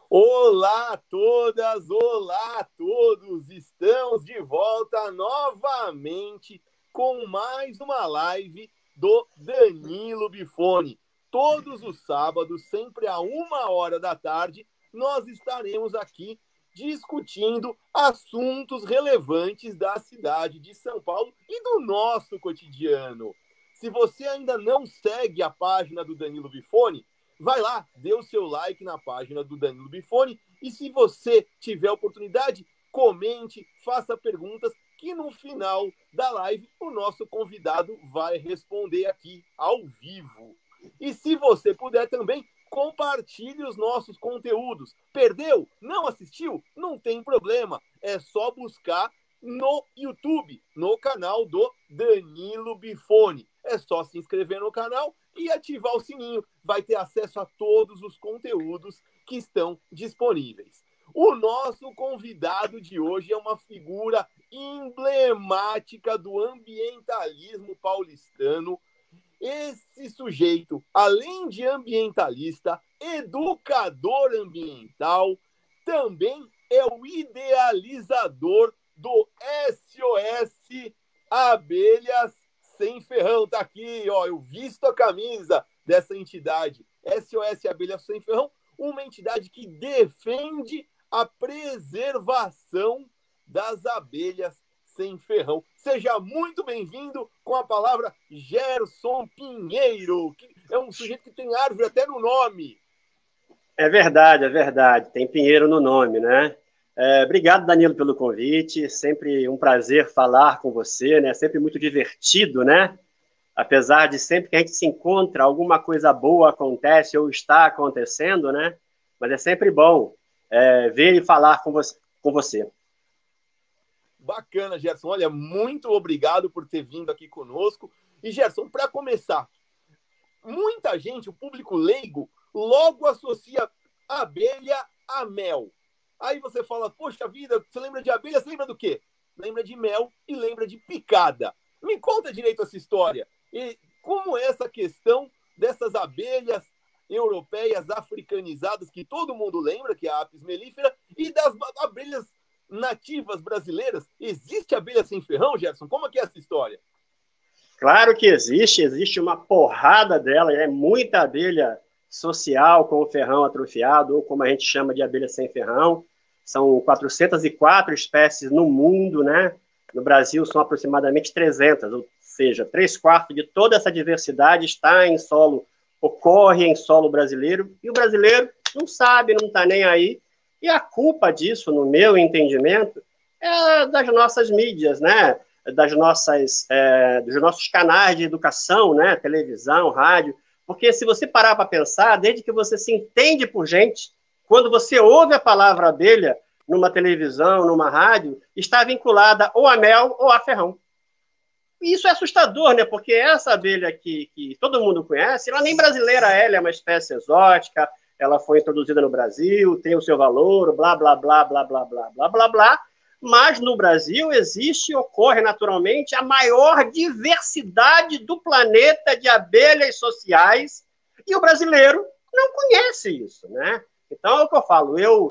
Olá a todas, olá a todos! Estamos de volta novamente com mais uma live do Danilo Bifone. Todos os sábados, sempre a 1h da tarde, nós estaremos aqui discutindo assuntos relevantes da cidade de São Paulo e do nosso cotidiano. Se você ainda não segue a página do Danilo Bifone, vai lá, dê o seu like na página do Danilo Bifone e se você tiver oportunidade, comente, faça perguntas que no final da live o nosso convidado vai responder aqui ao vivo. E se você puder também, compartilhe os nossos conteúdos. Perdeu? Não assistiu? Não tem problema. É só buscar no YouTube, no canal do Danilo Bifone. É só se inscrever no canal e ativar o sininho. Vai ter acesso a todos os conteúdos que estão disponíveis. O nosso convidado de hoje é uma figura emblemática do ambientalismo paulistano. Esse sujeito, além de ambientalista, educador ambiental, também é o idealizador do SOS Abelhas Sem Ferrão. Tá aqui, ó, eu visto a camisa dessa entidade. SOS Abelhas Sem Ferrão, uma entidade que defende a preservação das abelhas sem ferrão. Seja muito bem-vindo, com a palavra Gerson Pinheiro, que é um sujeito que tem árvore até no nome. É verdade. Tem Pinheiro no nome, né? Obrigado, Danilo, pelo convite. Sempre um prazer falar com você, né? Sempre muito divertido, né? Apesar de sempre que a gente se encontra, alguma coisa boa acontece ou está acontecendo, né? Mas é sempre bom ver e falar com você. Bacana, Gerson. Olha, muito obrigado por ter vindo aqui conosco. E, Gerson, para começar, muita gente, o público leigo, logo associa abelha a mel. Aí você fala, poxa vida, você lembra de abelha, você lembra do quê? Lembra de mel e lembra de picada. Me conta direito essa história. E como é essa questão dessas abelhas europeias africanizadas, que todo mundo lembra, que é a Apis mellifera, e das abelhas nativas brasileiras? Existe abelha sem ferrão, Gerson? Como é que é essa história? Claro que existe uma porrada dela, é muita abelha social com o ferrão atrofiado, ou como a gente chama de abelha sem ferrão. São 404 espécies no mundo, né? No Brasil são aproximadamente 300, ou seja, 3/4 de toda essa diversidade ocorre em solo brasileiro, e o brasileiro não sabe, não está nem aí. E a culpa disso, no meu entendimento, é das nossas mídias, né? Dos nossos canais de educação, né? Televisão, rádio. Porque se você parar para pensar, desde que você se entende por gente, quando você ouve a palavra abelha numa televisão, numa rádio, está vinculada ou a mel ou a ferrão. E isso é assustador, né? Porque essa abelha que todo mundo conhece, ela nem brasileira é, ela é uma espécie exótica, ela foi introduzida no Brasil, tem o seu valor, blá, blá, blá, blá, blá, blá, blá, blá, blá. Mas no Brasil ocorre naturalmente a maior diversidade do planeta de abelhas sociais, e o brasileiro não conhece isso, né? Então é o que eu falo, eu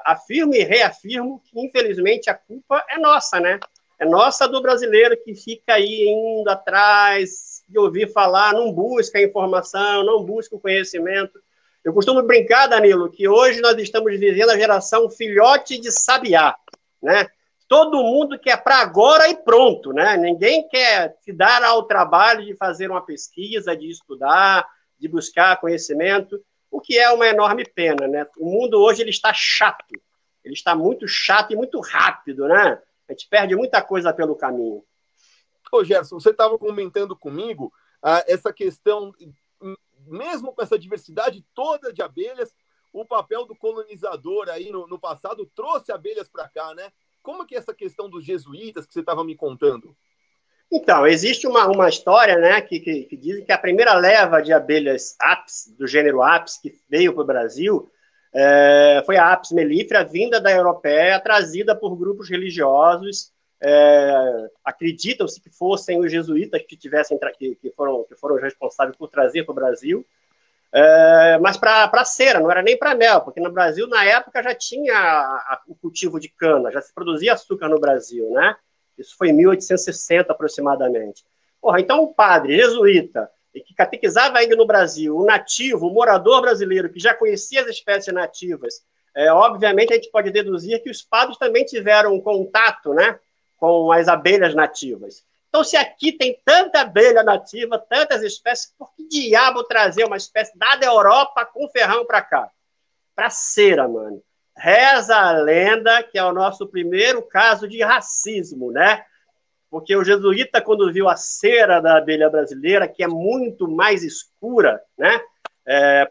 afirmo e reafirmo que infelizmente a culpa é nossa, né? É nossa, do brasileiro, que fica aí indo atrás de ouvir falar, não busca a informação, não busca o conhecimento. Eu costumo brincar, Danilo, que hoje nós estamos vivendo a geração filhote de sabiá, né? Todo mundo quer para agora e pronto, né? Ninguém quer se dar ao trabalho de fazer uma pesquisa, de estudar, de buscar conhecimento, o que é uma enorme pena, né? O mundo hoje ele está chato, ele está muito chato e muito rápido, né? A gente perde muita coisa pelo caminho. Ô, Gerson, você estava comentando comigo essa questão, mesmo com essa diversidade toda de abelhas, o papel do colonizador aí no passado trouxe abelhas para cá, né? Como que é essa questão dos jesuítas que você estava me contando? Então, existe uma história, né, que diz que a primeira leva de abelhas Apis, do gênero Apis, que veio para o Brasil, foi a Apis mellifera, vinda da europeia, trazida por grupos religiosos. Acreditam-se que fossem os jesuítas que foram responsáveis por trazer para o Brasil. mas para cera, não era nem para mel, porque no Brasil, na época, já tinha o cultivo de cana, já se produzia açúcar no Brasil, né? Isso foi em 1860, aproximadamente. Porra, então o padre jesuíta, que catequizava ainda no Brasil, o nativo, o morador brasileiro, que já conhecia as espécies nativas, obviamente a gente pode deduzir que os padres também tiveram um contato, né, com as abelhas nativas. Então, se aqui tem tanta abelha nativa, tantas espécies, por que diabo trazer uma espécie da Europa com ferrão para cá? Para cera, mano. Reza a lenda que é o nosso primeiro caso de racismo, né? Porque o jesuíta, quando viu a cera da abelha brasileira, que é muito mais escura, né?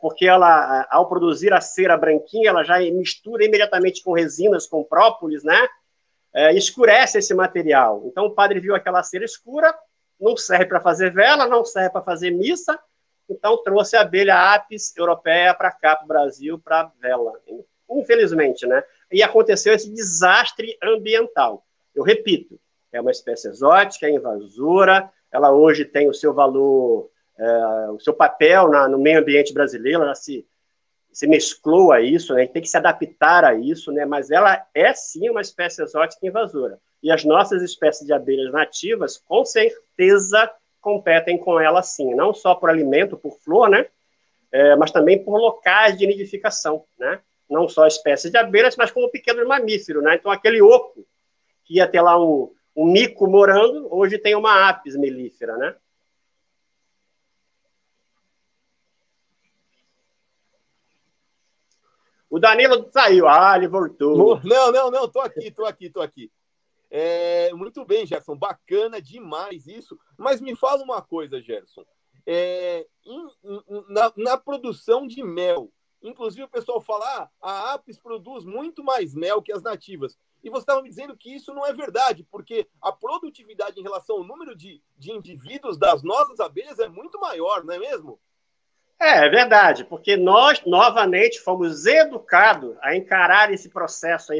Porque ela, ao produzir a cera branquinha, ela já mistura imediatamente com resinas, com própolis, né? Escurece esse material. Então o padre viu aquela cera escura, não serve para fazer vela, não serve para fazer missa, então trouxe a abelha Apis europeia para cá, para o Brasil, para vela. Infelizmente, né? E aconteceu esse desastre ambiental. Eu repito, é uma espécie exótica, é invasora, ela hoje tem o seu valor, o seu papel no meio ambiente brasileiro, ela se mesclou a isso, né? Tem que se adaptar a isso, né? Mas ela é sim uma espécie exótica invasora. E as nossas espécies de abelhas nativas, com certeza, competem com ela sim, não só por alimento, por flor, né? Mas também por locais de nidificação, né? Não só espécies de abelhas, mas como pequenos mamíferos, né? Então aquele oco que ia ter lá um mico morando, hoje tem uma apis melífera, né? O Danilo saiu. Ele voltou. Não, tô aqui. Muito bem, Gerson, bacana demais isso. Mas me fala uma coisa, Gerson. Na produção de mel, inclusive o pessoal fala, a Apis produz muito mais mel que as nativas. E você estava me dizendo que isso não é verdade, porque a produtividade em relação ao número de indivíduos das nossas abelhas é muito maior, não é mesmo? É verdade, porque nós, novamente, fomos educados a encarar esse processo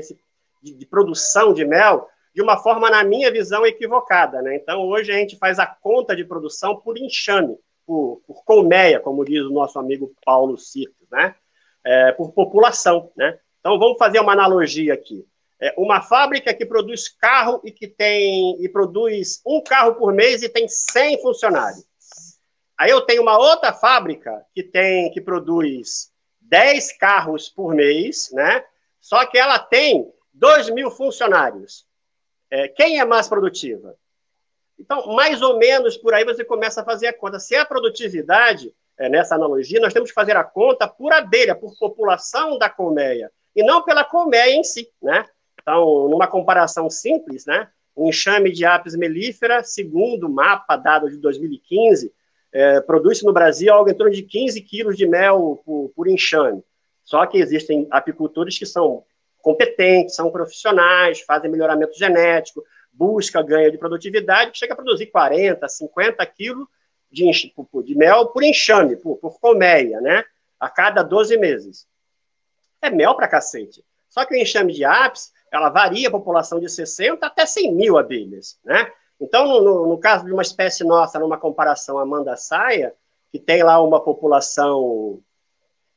de produção de mel de uma forma, na minha visão, equivocada, né? Então, hoje a gente faz a conta de produção por enxame, por colmeia, como diz o nosso amigo Paulo Cirques, né? Por população, né? Então, vamos fazer uma analogia aqui. Uma fábrica que produz carro e produz um carro por mês e tem 100 funcionários. Aí eu tenho uma outra fábrica que produz 10 carros por mês, né? Só que ela tem 2.000 funcionários. Quem é mais produtiva? Então, mais ou menos por aí você começa a fazer a conta. Se a produtividade, nessa analogia, nós temos que fazer a conta por abelha, por população da colmeia, e não pela colmeia em si, né? Então, numa comparação simples, né? O enxame de Apis mellifera, segundo o mapa dado de 2015, produz-se no Brasil algo em torno de 15 quilos de mel por enxame. Só que existem apicultores que são competentes, são profissionais, fazem melhoramento genético, busca ganho de produtividade, chega a produzir 40, 50 quilos de mel por enxame, por colmeia, né? A cada 12 meses. É mel pra cacete. Só que o enxame de Apis, ela varia a população de 60 até 100 mil abelhas, né? Então, no caso de uma espécie nossa, numa comparação à mandaçaia, que tem lá uma população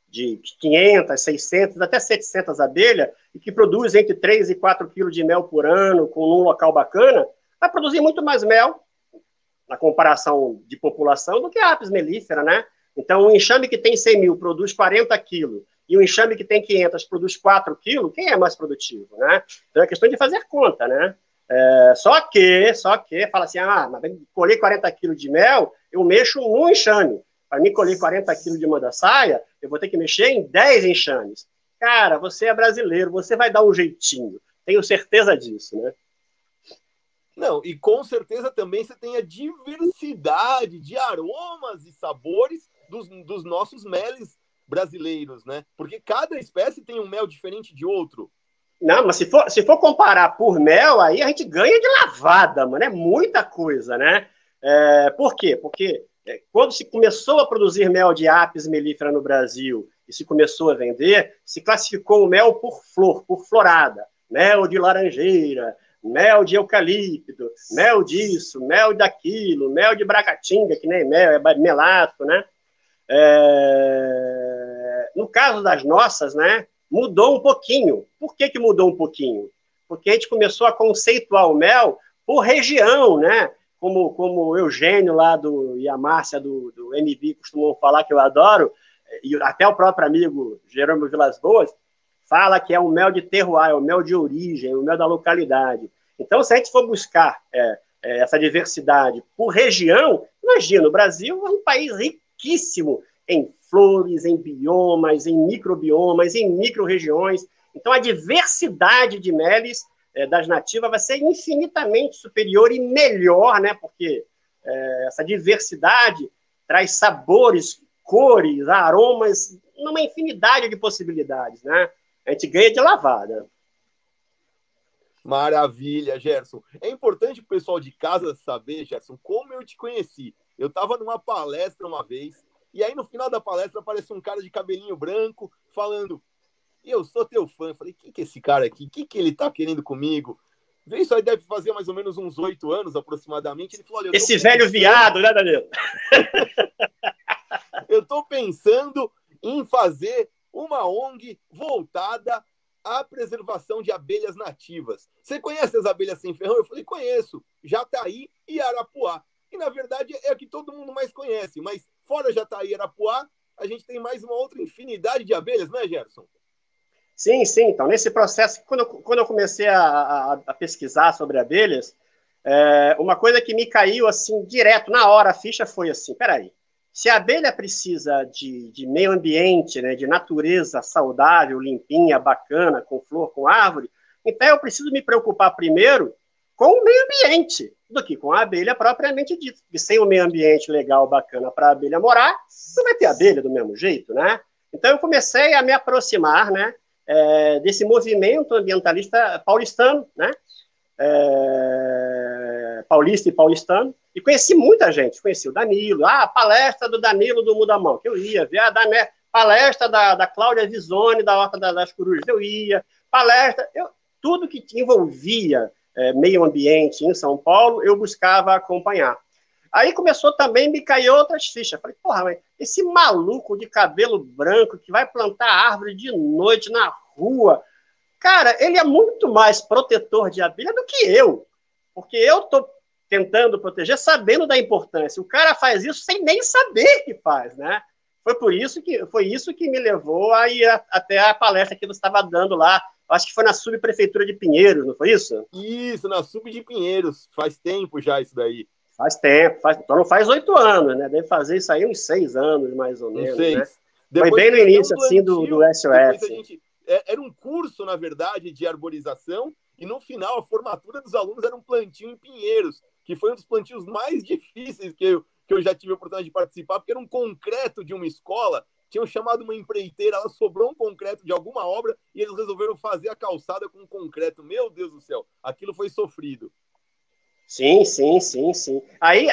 de 500, 600, até 700 abelhas, e que produz entre 3 e 4 quilos de mel por ano, com um local bacana, vai produzir muito mais mel, na comparação de população, do que a Apis mellifera, né? Então, um enxame que tem 100 mil produz 40 quilos, e um enxame que tem 500 produz 4 quilos, quem é mais produtivo, né? Então, é questão de fazer conta, né? Só que, fala assim, mas colher 40 quilos de mel, eu mexo num enxame. Para mim colher 40 quilos de mandaçaia, eu vou ter que mexer em 10 enxames. Cara, você é brasileiro, você vai dar um jeitinho. Tenho certeza disso, né? Não, e com certeza também você tem a diversidade de aromas e sabores dos nossos meles brasileiros, né? Porque cada espécie tem um mel diferente de outro. Não, mas se for comparar por mel, aí a gente ganha de lavada, mano. É muita coisa, né? Por quê? Porque quando se começou a produzir mel de Apis mellifera no Brasil e se começou a vender, se classificou o mel por flor, por florada. Mel de laranjeira, mel de eucalipto, mel disso, mel daquilo, mel de bracatinga, que nem mel, é melaço, né? No caso das nossas, né, mudou um pouquinho. Por que mudou um pouquinho? Porque a gente começou a conceituar o mel por região, né? Como o Eugênio lá e a Márcia do MB costumam falar, que eu adoro, e até o próprio amigo Jerônimo Vilas Boas fala que é um mel de terroir, é um mel de origem, é um mel da localidade. Então, se a gente for buscar essa diversidade por região, imagina, o Brasil é um país riquíssimo em flores, em biomas, em microbiomas, em micro-regiões. Então, a diversidade de meles das nativas vai ser infinitamente superior e melhor, né? Porque essa diversidade traz sabores, cores, aromas, numa infinidade de possibilidades, né? A gente ganha de lavada. Maravilha, Gerson. É importante o pessoal de casa saber, Gerson, como eu te conheci. Eu estava numa palestra uma vez, e aí no final da palestra aparece um cara de cabelinho branco falando: eu sou teu fã. Eu falei: que é esse cara aqui? O que ele tá querendo comigo? Veio isso aí, deve fazer mais ou menos uns 8 anos aproximadamente. Ele falou: olha, esse velho viado, né, Danilo? Eu tô pensando em fazer uma ONG voltada à preservação de abelhas nativas. Você conhece as abelhas sem ferrão? Eu falei: conheço. Jataí e Arapuá. E, na verdade, é a que todo mundo mais conhece. Mas, fora Jataí e Arapuá, a gente tem mais uma outra infinidade de abelhas, né, Gerson? Sim, sim. Então, nesse processo, quando eu comecei a pesquisar sobre abelhas, uma coisa que me caiu, assim, direto, na hora, a ficha foi assim: peraí, se a abelha precisa de meio ambiente, né, de natureza saudável, limpinha, bacana, com flor, com árvore, então eu preciso me preocupar primeiro com o meio ambiente do que com a abelha propriamente dita. E sem o meio ambiente legal, bacana para a abelha morar, não vai ter abelha do mesmo jeito, né? Então eu comecei a me aproximar, né, desse movimento ambientalista paulistano, né? Paulista e paulistano, e conheci muita gente. Conheci o Danilo, a palestra do Danilo do Mudamão, que eu ia ver, a palestra da Cláudia Visoni, da Horta das Corujas, eu ia, tudo que envolvia meio ambiente em São Paulo, eu buscava acompanhar. Aí começou também, me caiu outras fichas. Falei: porra, mas esse maluco de cabelo branco que vai plantar árvore de noite na rua, cara, ele é muito mais protetor de abelha do que eu. Porque eu estou tentando proteger sabendo da importância. O cara faz isso sem nem saber que faz, né? Foi isso que me levou a ir até a palestra que você estava dando lá. Acho que foi na subprefeitura de Pinheiros, não foi isso? Isso, na sub de Pinheiros. Faz tempo já isso daí. Faz tempo. Então não faz 8 anos, né? Deve fazer isso aí uns 6 anos, mais ou menos, né? Foi bem no início, assim, do SOS. Era um curso, na verdade, de arborização, e no final a formatura dos alunos era um plantio em Pinheiros, que foi um dos plantios mais difíceis que eu já tive a oportunidade de participar, porque era um concreto de uma escola, tinham chamado uma empreiteira, ela sobrou um concreto de alguma obra, e eles resolveram fazer a calçada com concreto. Meu Deus do céu, aquilo foi sofrido. Sim, sim, sim, sim. Aí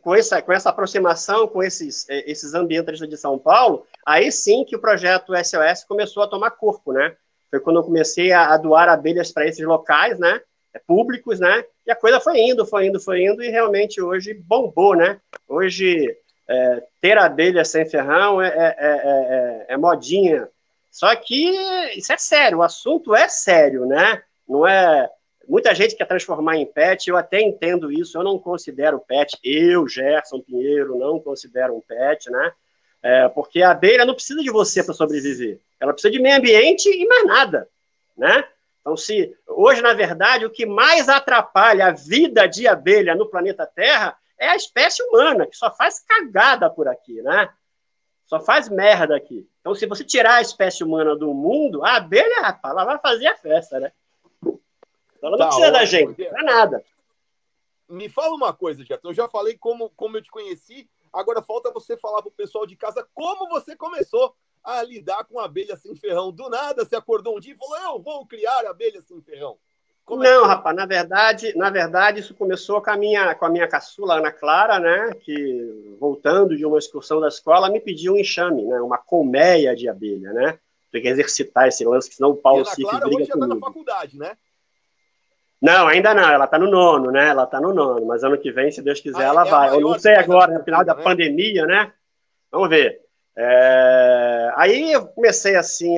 com essa aproximação com esses ambientalistas de São Paulo, aí sim que o projeto SOS começou a tomar corpo, né? Foi quando eu comecei a doar abelhas para esses locais, né? Públicos, né? E a coisa foi indo, e realmente hoje bombou, né? Hoje, ter abelha sem ferrão é modinha. Só que isso é sério, o assunto é sério, né? Não é... Muita gente quer transformar em pet, eu até entendo isso, eu não considero pet, eu, Gerson Pinheiro, não considero um pet, né? Porque a abelha não precisa de você para sobreviver, ela precisa de meio ambiente e mais nada, né? Então, hoje, na verdade, o que mais atrapalha a vida de abelha no planeta Terra é a espécie humana, que só faz cagada por aqui, né? Só faz merda aqui. Então, se você tirar a espécie humana do mundo, a abelha, rapaz, ela vai fazer a festa, né? Ela não precisa da gente, não é nada. Me fala uma coisa, Gerson. Eu já falei como eu te conheci, agora falta você falar pro pessoal de casa como você começou a lidar com abelha sem ferrão. Do nada, você acordou um dia e falou: eu vou criar abelha sem ferrão. Não, rapaz, na verdade, isso começou com a minha caçula, Ana Clara, né, que, voltando de uma excursão da escola, me pediu um enxame, né, uma colmeia de abelha, né? Tem que exercitar esse lance, senão o Paulo Sif briga comigo. Hoje já está na faculdade, né? Não, ainda não, ela está no 9º, né? Mas ano que vem, se Deus quiser, ela vai. Eu não sei agora, no final da pandemia, né? Vamos ver. Aí eu comecei assim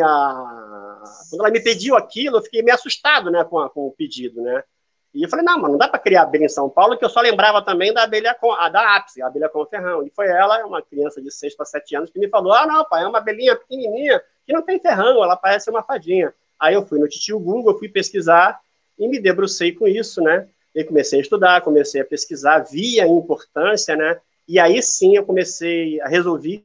quando ela me pediu aquilo, eu fiquei meio assustado, né, com o pedido, né? E eu falei, não dá para criar abelha em São Paulo, que eu só lembrava também da abelha da ápice, a abelha com ferrão. E foi ela, uma criança de 6 para 7 anos, que me falou, não, pai, é uma abelhinha pequenininha, que não tem ferrão, ela parece uma fadinha. Aí eu fui no titio Google, fui pesquisar e me debrucei com isso, né? E comecei a estudar, comecei a pesquisar, vi a importância, né? E aí sim eu comecei a resolver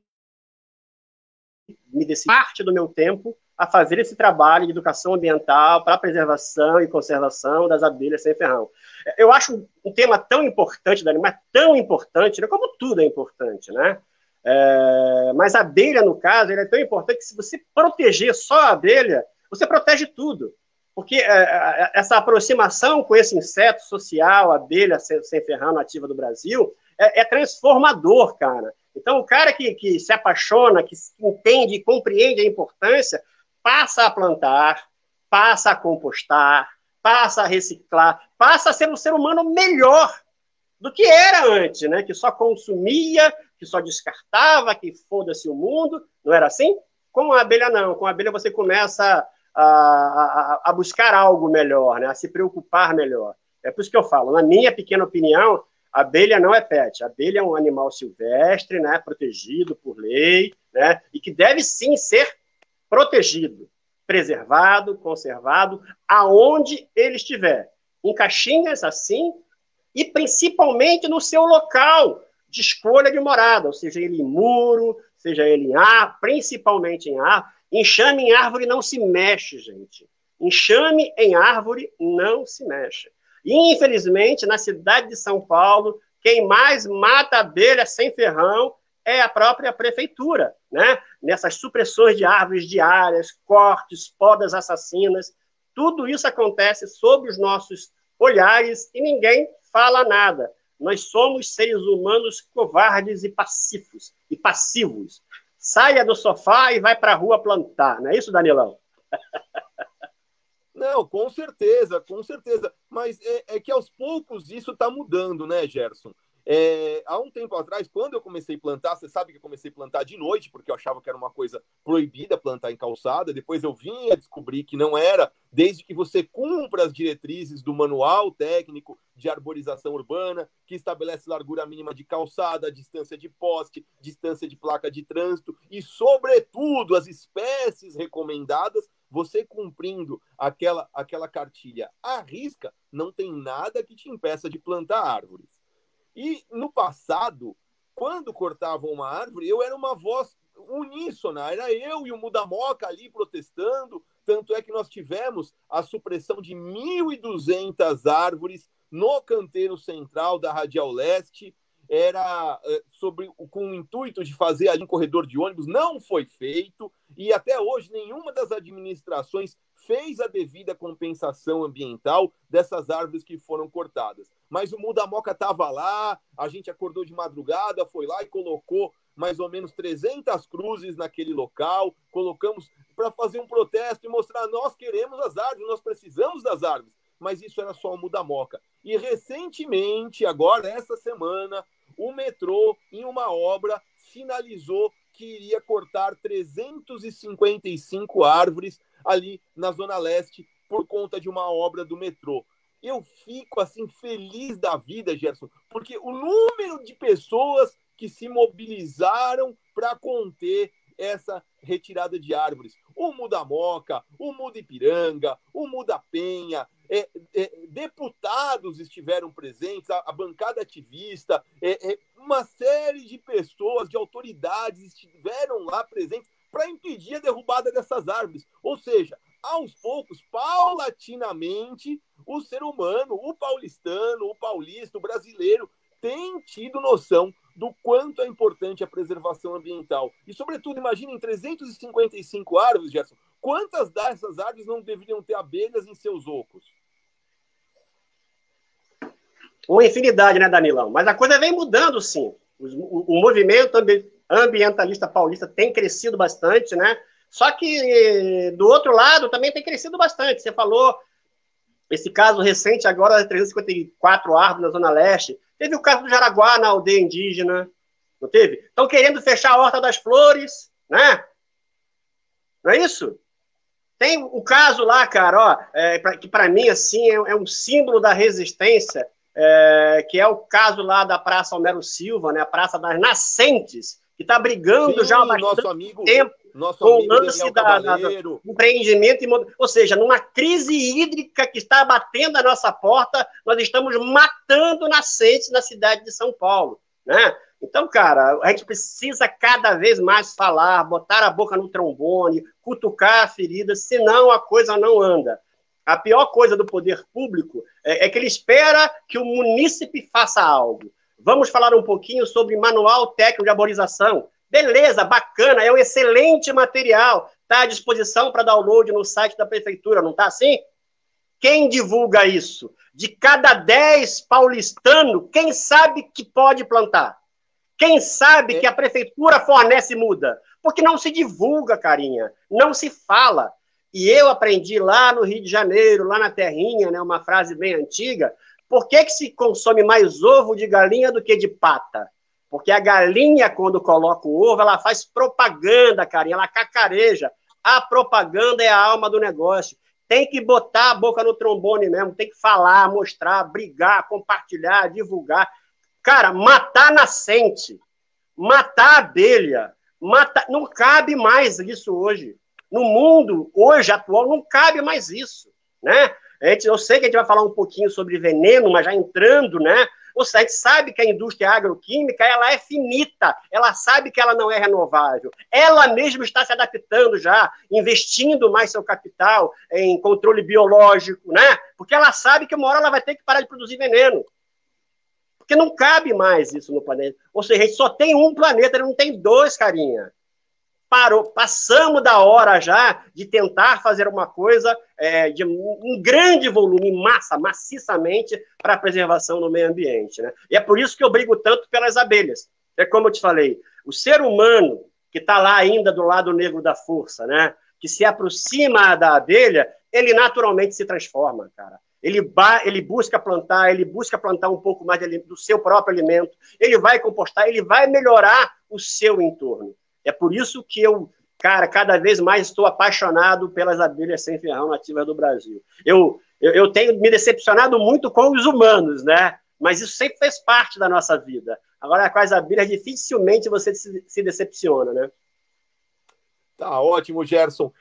me decidi parte do meu tempo a fazer esse trabalho de educação ambiental para a preservação e conservação das abelhas sem ferrão. Eu acho um tema tão importante, Dani, mas tão importante, né, como tudo é importante, né? Mas a abelha, no caso, ela é tão importante que se você proteger só a abelha, você protege tudo. Porque essa aproximação com esse inseto social, a abelha sem ferrão nativa do Brasil, é transformador, cara. Então, o cara que se apaixona, que entende e compreende a importância, passa a plantar, passa a compostar, passa a reciclar, passa a ser um ser humano melhor do que era antes, né? Que só consumia, que só descartava, que foda-se o mundo. Não era assim? Com a abelha, não. Com a abelha você começa a buscar algo melhor, né? A se preocupar melhor. É por isso que eu falo, na minha pequena opinião, a abelha não é pet. A abelha é um animal silvestre, né? Protegido por lei, né? E que deve sim ser protegido, preservado, conservado, aonde ele estiver. Em caixinhas, assim, e principalmente no seu local de escolha de morada, ou seja ele em muro, seja ele em árvore, principalmente em árvore. Enxame em árvore não se mexe, gente. Enxame em árvore não se mexe. E, infelizmente, na cidade de São Paulo, quem mais mata abelha sem ferrão é a própria prefeitura, né? Nessas supressões de árvores diárias, cortes, podas assassinas, tudo isso acontece sob os nossos olhares e ninguém fala nada. Nós somos seres humanos covardes e passivos. Saia do sofá e vai para a rua plantar, não é isso, Danilão? Não, com certeza, com certeza. Mas é que aos poucos isso está mudando, né, Gerson? Há um tempo atrás, quando eu comecei a plantar, você sabe que eu comecei a plantar de noite, porque eu achava que era uma coisa proibida plantar em calçada. Depois eu vim a descobrir que não era, desde que você cumpra as diretrizes do Manual Técnico de Arborização Urbana, que estabelece largura mínima de calçada, distância de poste, distância de placa de trânsito e, sobretudo, as espécies recomendadas. Você cumprindo aquela cartilha à risca, não tem nada que te impeça de plantar árvores. E no passado, quando cortavam uma árvore, eu era uma voz uníssona, era eu e o Mudamoca ali protestando, tanto é que nós tivemos a supressão de 1.200 árvores no canteiro central da Radial Leste, era com o intuito de fazer ali um corredor de ônibus, não foi feito, e até hoje nenhuma das administrações fez a devida compensação ambiental dessas árvores que foram cortadas. Mas o Mudamoca estava lá, a gente acordou de madrugada, foi lá e colocou mais ou menos 300 cruzes naquele local, colocamos para fazer um protesto e mostrar, nós queremos as árvores, nós precisamos das árvores. Mas isso era só o Mudamoca. E recentemente, agora, essa semana, o metrô, em uma obra, sinalizou que iria cortar 355 árvores ali na Zona Leste por conta de uma obra do metrô. Eu fico, assim, feliz da vida, Gerson, porque o número de pessoas que se mobilizaram para conter essa retirada de árvores. O Mudamoca, o Mudipiranga, o Mudapenha, deputados estiveram presentes, a bancada ativista, uma série de pessoas, de autoridades estiveram lá presentes para impedir a derrubada dessas árvores. Ou seja, aos poucos, paulatinamente, o ser humano, o paulistano, o paulista, o brasileiro, tem tido noção do quanto é importante a preservação ambiental. E, sobretudo, imaginem 355 árvores, Gerson. Quantas dessas árvores não deveriam ter abelhas em seus ocos? Uma infinidade, né, Danilão? Mas a coisa vem mudando, sim. O movimento ambientalista paulista tem crescido bastante, né? Só que, do outro lado, também tem crescido bastante. Você falou esse caso recente agora, 354 árvores na Zona Leste. Teve o caso do Jaraguá, na aldeia indígena, Não teve? Estão querendo fechar a Horta das Flores, né? Não é isso? Tem o caso lá, cara, ó, que para mim assim é um símbolo da resistência, que é o caso lá da Praça Homero Silva, né, a Praça das Nascentes, que está brigando Sim, já há bastante tempo com o lance do empreendimento, ou seja, numa crise hídrica que está batendo a nossa porta, nós estamos matando nascentes na cidade de São Paulo, né? Então, cara, a gente precisa cada vez mais falar, botar a boca no trombone, cutucar a ferida, senão a coisa não anda. A pior coisa do poder público é que ele espera que o munícipe faça algo. Vamos falar um pouquinho sobre manual técnico de arborização. Beleza, bacana, é um excelente material. Está à disposição para download no site da prefeitura, não está assim? Quem divulga isso? De cada 10 paulistanos, quem sabe que pode plantar? Quem sabe que a prefeitura fornece muda? Porque não se divulga, carinha, não se fala. E eu aprendi lá no Rio de Janeiro, lá na terrinha, né, uma frase bem antiga, por que se consome mais ovo de galinha do que de pata? Porque a galinha, quando coloca o ovo, ela faz propaganda, carinha, ela cacareja. A propaganda é a alma do negócio. Tem que botar a boca no trombone mesmo, tem que falar, mostrar, brigar, compartilhar, divulgar. Cara, matar nascente, matar abelha, não cabe mais isso hoje. No mundo, hoje, atual, não cabe mais isso, né? Eu sei que a gente vai falar um pouquinho sobre veneno, mas já entrando, né? Ou seja, a gente sabe que a indústria agroquímica, ela é finita, ela sabe que ela não é renovável. Ela mesma está se adaptando já, investindo mais seu capital em controle biológico, né? Porque ela sabe que uma hora ela vai ter que parar de produzir veneno. Porque não cabe mais isso no planeta. Ou seja, a gente só tem um planeta, não tem dois, carinha. Passamos da hora já de tentar fazer uma coisa de um grande volume, maciçamente, para a preservação do meio ambiente, né? E é por isso que eu brigo tanto pelas abelhas. É como eu te falei, o ser humano que está lá ainda do lado negro da força, né? Que se aproxima da abelha, ele naturalmente se transforma, cara. Ele busca plantar um pouco mais do seu próprio alimento, ele vai compostar, ele vai melhorar o seu entorno. É por isso que eu, cara, cada vez mais estou apaixonado pelas abelhas sem ferrão nativas do Brasil. Eu tenho me decepcionado muito com os humanos, né? Mas isso sempre fez parte da nossa vida. Agora, com as abelhas, dificilmente você se decepciona, né? Tá ótimo, Gerson.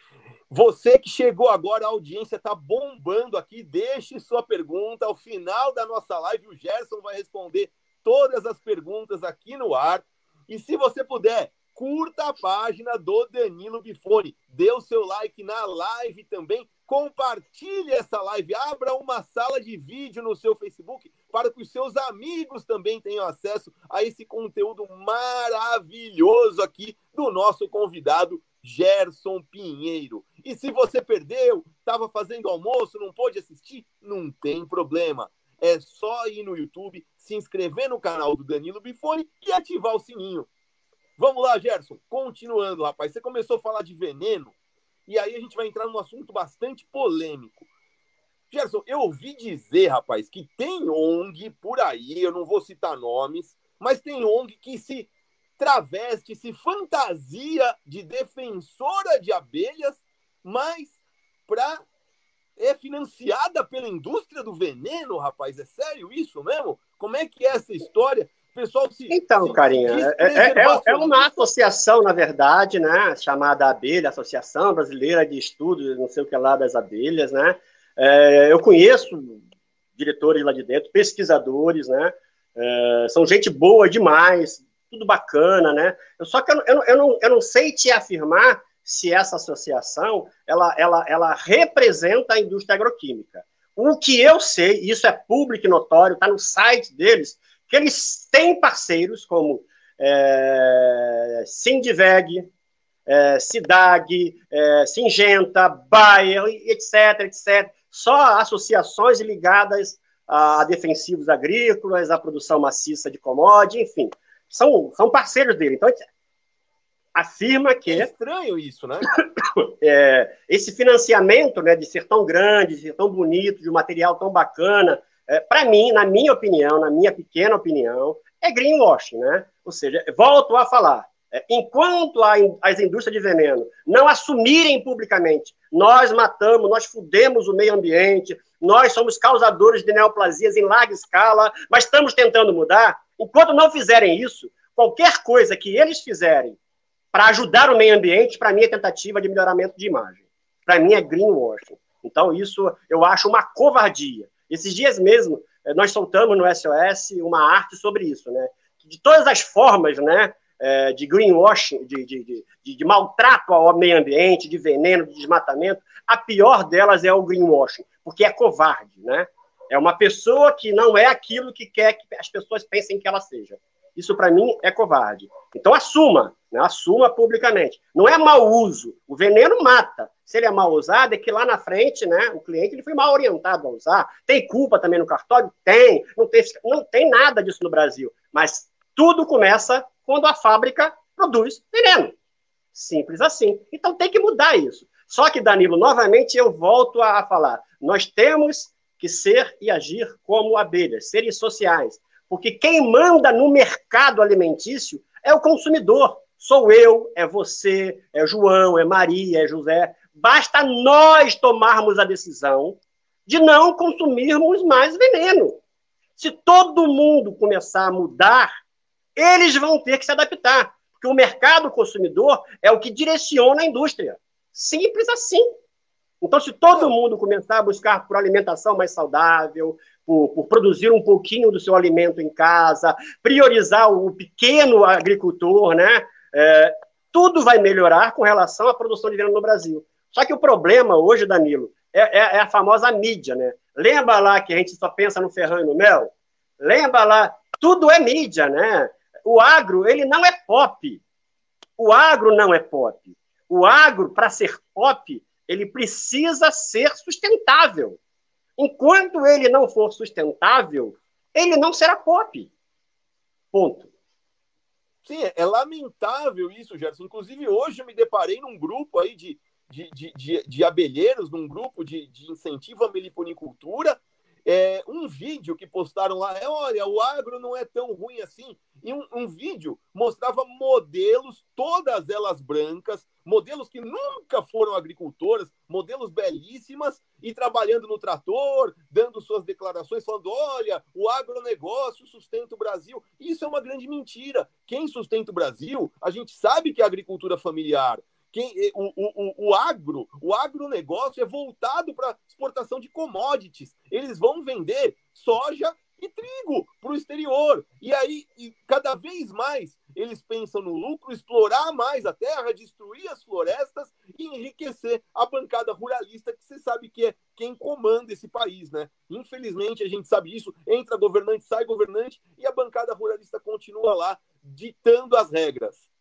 Você que chegou agora, a audiência está bombando aqui. Deixe sua pergunta. Ao final da nossa live, o Gerson vai responder todas as perguntas aqui no ar. E se você puder, curta a página do Danilo Bifone. Dê o seu like na live também. Compartilhe essa live. Abra uma sala de vídeo no seu Facebook para que os seus amigos também tenham acesso a esse conteúdo maravilhoso aqui do nosso convidado, Gerson Pinheiro. E se você perdeu, estava fazendo almoço, não pôde assistir, não tem problema. É só ir no YouTube, se inscrever no canal do Danilo Bifone e ativar o sininho. Vamos lá, Gerson. Continuando, rapaz. Você começou a falar de veneno e aí a gente vai entrar num assunto bastante polêmico. Gerson, eu ouvi dizer, rapaz, que tem ONG por aí, eu não vou citar nomes, mas tem ONG que se traveste, se fantasia de defensora de abelhas, mas é financiada pela indústria do veneno, rapaz. É sério isso mesmo? Como é que é essa história? O pessoal carinha, é uma associação, na verdade, né, chamada Abelha, Associação Brasileira de Estudos, não sei o que lá, das abelhas, né? Eu conheço diretores lá de dentro, pesquisadores, né? São gente boa demais, tudo bacana, né? Só que eu não sei te afirmar se essa associação ela representa a indústria agroquímica. O que eu sei, e isso é público e notório, está no site deles, que eles têm parceiros como Sindiveg, Cidag, Singenta, Bayer, etc, etc. Só associações ligadas a defensivos agrícolas, à produção maciça de commodity, enfim. São parceiros dele. Então, afirma que... É estranho isso, né? Esse financiamento, né, de ser tão grande, de ser tão bonito, de um material tão bacana, para mim, na minha opinião, na minha pequena opinião, é greenwashing, né? Ou seja, volto a falar, enquanto as indústrias de veneno não assumirem publicamente, nós matamos, nós fudemos o meio ambiente, nós somos causadores de neoplasias em larga escala, mas estamos tentando mudar, enquanto não fizerem isso, qualquer coisa que eles fizerem para ajudar o meio ambiente, para mim é tentativa de melhoramento de imagem. Para mim é greenwashing. Então isso eu acho uma covardia. Esses dias mesmo, nós soltamos no SOS uma arte sobre isso, né? De todas as formas, né, de greenwashing, de maltrato ao meio ambiente, de veneno, de desmatamento, a pior delas é o greenwashing, porque é covarde, né? É uma pessoa que não é aquilo que quer que as pessoas pensem que ela seja. Isso, para mim, é covarde. Então, assuma, né? Assuma publicamente. Não é mau uso. O veneno mata. Se ele é mal usado, é que lá na frente, né, o cliente ele foi mal orientado a usar. Tem culpa também no cartório? Tem. Não tem nada disso no Brasil. Mas tudo começa quando a fábrica produz veneno. Simples assim. Então, tem que mudar isso. Só que, Danilo, novamente, eu volto a falar. Nós temos que ser e agir como abelhas, seres sociais. Porque quem manda no mercado alimentício é o consumidor. Sou eu, é você, é João, é Maria, é José. Basta nós tomarmos a decisão de não consumirmos mais veneno. Se todo mundo começar a mudar, eles vão ter que se adaptar. Porque o mercado consumidor é o que direciona a indústria. Simples assim. Então, se todo mundo começar a buscar por alimentação mais saudável, por produzir um pouquinho do seu alimento em casa, priorizar o pequeno agricultor, né? Tudo vai melhorar com relação à produção de veneno no Brasil. Só que o problema hoje, Danilo, é a famosa mídia, né? Lembra lá que a gente só pensa no ferrão e no mel? Lembra lá, tudo é mídia, né? O agro, ele não é pop. O agro não é pop. O agro, para ser pop, ele precisa ser sustentável. Enquanto ele não for sustentável, ele não será pop. Ponto. Sim, é lamentável isso, Gerson. Inclusive, hoje eu me deparei num grupo aí de abelheiros, num grupo de incentivo à meliponicultura, um vídeo que postaram lá, olha, o agro não é tão ruim assim, e um vídeo mostrava modelos, todas elas brancas, modelos que nunca foram agricultoras, modelos belíssimas, e trabalhando no trator, dando suas declarações, falando, olha, o agronegócio sustenta o Brasil. Isso é uma grande mentira. Quem sustenta o Brasil, a gente sabe que é a agricultura familiar. O agronegócio é voltado para exportação de commodities. Eles vão vender soja e trigo para o exterior. E aí, cada vez mais, eles pensam no lucro, explorar mais a terra, destruir as florestas e enriquecer a bancada ruralista, que você sabe que é quem comanda esse país, né? Infelizmente, a gente sabe isso. Entra governante, sai governante, e a bancada ruralista continua lá, ditando as regras.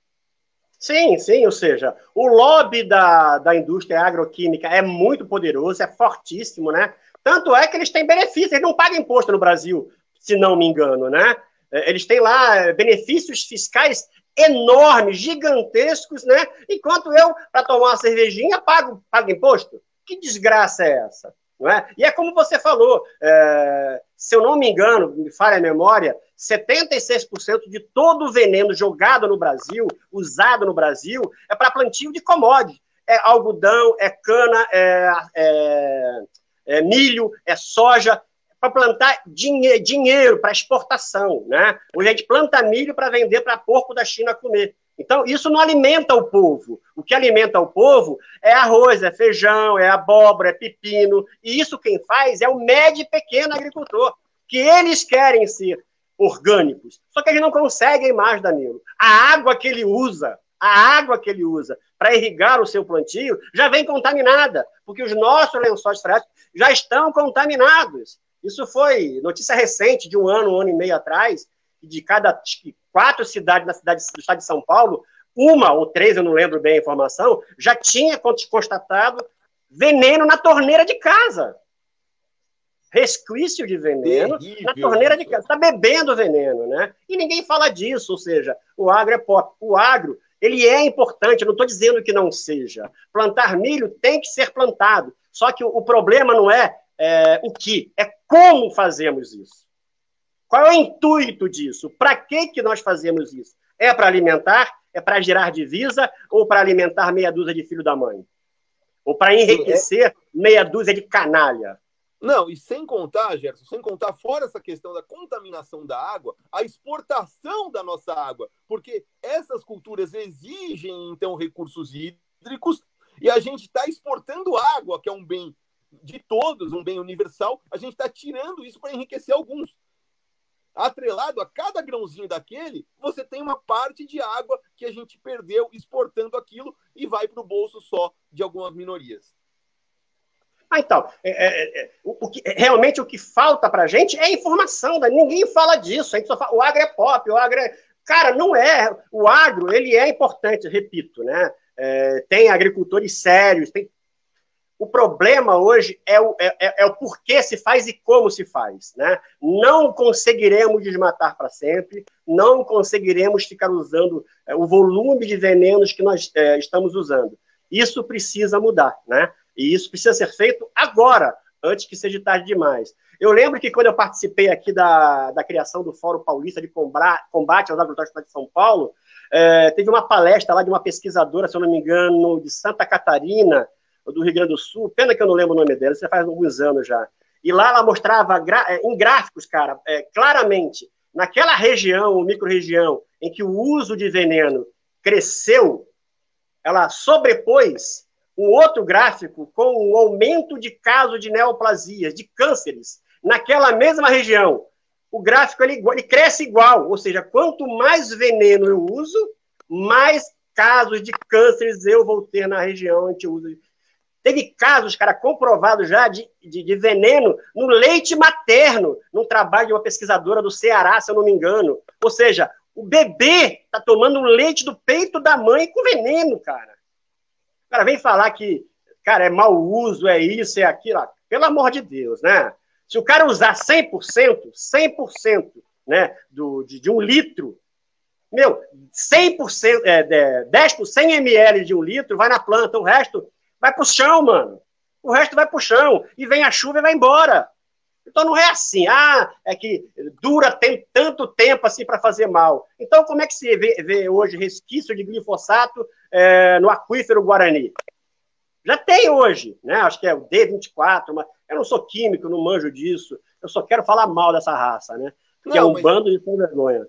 Sim, sim, ou seja, o lobby da indústria agroquímica é muito poderoso, é fortíssimo, né? Tanto é que eles têm benefícios, eles não pagam imposto no Brasil, se não me engano, né? Eles têm lá benefícios fiscais enormes, gigantescos, né? Enquanto eu, para tomar uma cervejinha, pago imposto. Que desgraça é essa? Não é? E é como você falou, se eu não me engano, me falha a memória, 76% de todo o veneno jogado no Brasil, usado no Brasil, é para plantio de commodities. É algodão, é cana, é milho, é soja, para plantar dinheiro para exportação, né? Hoje a gente planta milho para vender para porco da China comer. Então, isso não alimenta o povo. O que alimenta o povo é arroz, é feijão, é abóbora, é pepino. E isso quem faz é o médio e pequeno agricultor, que eles querem ser orgânicos. Só que eles não conseguem mais, Danilo. A água que ele usa para irrigar o seu plantio já vem contaminada, porque os nossos lençóis freáticos já estão contaminados. Isso foi notícia recente, de um ano e meio atrás, de cada 4 cidades do estado de São Paulo, 1 ou 3, eu não lembro bem a informação, já tinha constatado veneno na torneira de casa. Resquício de veneno na torneira de casa. Está bebendo veneno, né? E ninguém fala disso, ou seja, o agro é pop. O agro, ele é importante, eu não estou dizendo que não seja. Plantar milho tem que ser plantado. Só que o problema não é o que, é como fazemos isso. Qual é o intuito disso? Para que nós fazemos isso? É para alimentar? É para gerar divisa? Ou para alimentar meia dúzia de filho da mãe? Ou para enriquecer meia dúzia de canalha? Não, e sem contar, Gerson, sem contar fora essa questão da contaminação da água, a exportação da nossa água, porque essas culturas exigem, então, recursos hídricos, e a gente está exportando água, que é um bem de todos, um bem universal, a gente está tirando isso para enriquecer alguns. Atrelado a cada grãozinho daquele, você tem uma parte de água que a gente perdeu exportando aquilo e vai para o bolso só de algumas minorias. Então, realmente o que falta para a gente é informação, né? Ninguém fala disso, a gente só fala, o agro é pop, o agro é... Cara, não é. O agro, ele é importante, repito, né? Tem agricultores sérios, tem... O problema hoje é o porquê se faz e como se faz, né? Não conseguiremos desmatar para sempre, não conseguiremos ficar usando o volume de venenos que nós estamos usando. Isso precisa mudar, né? E isso precisa ser feito agora, antes que seja tarde demais. Eu lembro que quando eu participei aqui da criação do Fórum Paulista de Combate aos Agrotóxicos de São Paulo, teve uma palestra lá de uma pesquisadora, se eu não me engano, de Santa Catarina, do Rio Grande do Sul, pena que eu não lembro o nome dela, isso faz alguns anos já. E lá ela mostrava em gráficos, cara, claramente, naquela região, micro-região, em que o uso de veneno cresceu, ela sobrepôs um outro gráfico com o aumento de casos de neoplasias, de cânceres, naquela mesma região. O gráfico ele cresce igual, ou seja, quanto mais veneno eu uso, mais casos de cânceres eu vou ter na região em que eu uso. Teve casos, cara, comprovados já de veneno no leite materno, num trabalho de uma pesquisadora do Ceará, se eu não me engano. Ou seja, o bebê tá tomando o leite do peito da mãe com veneno, cara. O cara vem falar que, cara, é mau uso, é isso, é aquilo. Pelo amor de Deus, né? Se o cara usar 100%, né, de 1 litro, meu, 100%, 10 por 100 ml de 1 litro vai na planta, o resto vai pro chão, mano. O resto vai pro chão. E vem a chuva e vai embora. Então não é assim. É que tem tanto tempo assim para fazer mal. Então como é que se vê hoje resquício de glifosato no aquífero Guarani? Já tem hoje, né? Acho que é o D24, mas eu não sou químico, não manjo disso. Eu só quero falar mal dessa raça, né? Que é um bando de sem vergonha.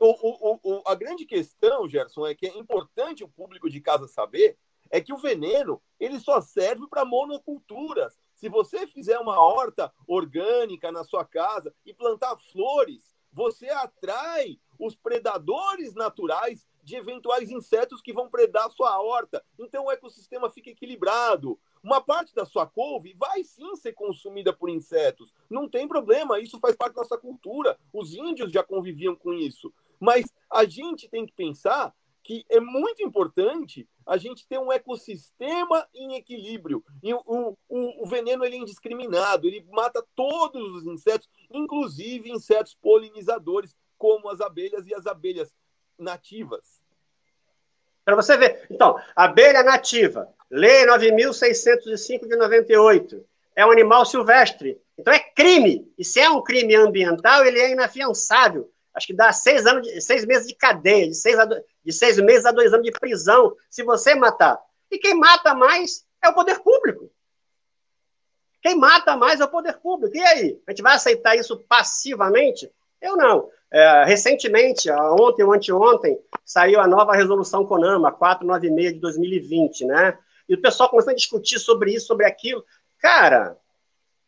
A grande questão, Gerson, é que é importante o público de casa saber é que o veneno ele só serve para monoculturas. Se você fizer uma horta orgânica na sua casa e plantar flores, você atrai os predadores naturais de eventuais insetos que vão predar a sua horta. Então o ecossistema fica equilibrado. Uma parte da sua couve vai sim ser consumida por insetos. Não tem problema, isso faz parte da nossa cultura. Os índios já conviviam com isso. Mas a gente tem que pensar que é muito importante a gente ter um ecossistema em equilíbrio. E o veneno ele é indiscriminado, ele mata todos os insetos, inclusive insetos polinizadores, como as abelhas e as abelhas nativas. Para você ver. Então, abelha nativa, Lei 9.605 de 98, é um animal silvestre. Então é crime. E se é um crime ambiental, ele é inafiançável. Acho que dá 6 meses de cadeia, de 6 meses a 2 anos de prisão, se você matar. E quem mata mais é o poder público. Quem mata mais é o poder público. E aí? A gente vai aceitar isso passivamente? Eu não. Recentemente, ontem ou anteontem, saiu a nova resolução CONAMA, 496 de 2020, né? E o pessoal começou a discutir sobre isso, sobre aquilo. Cara,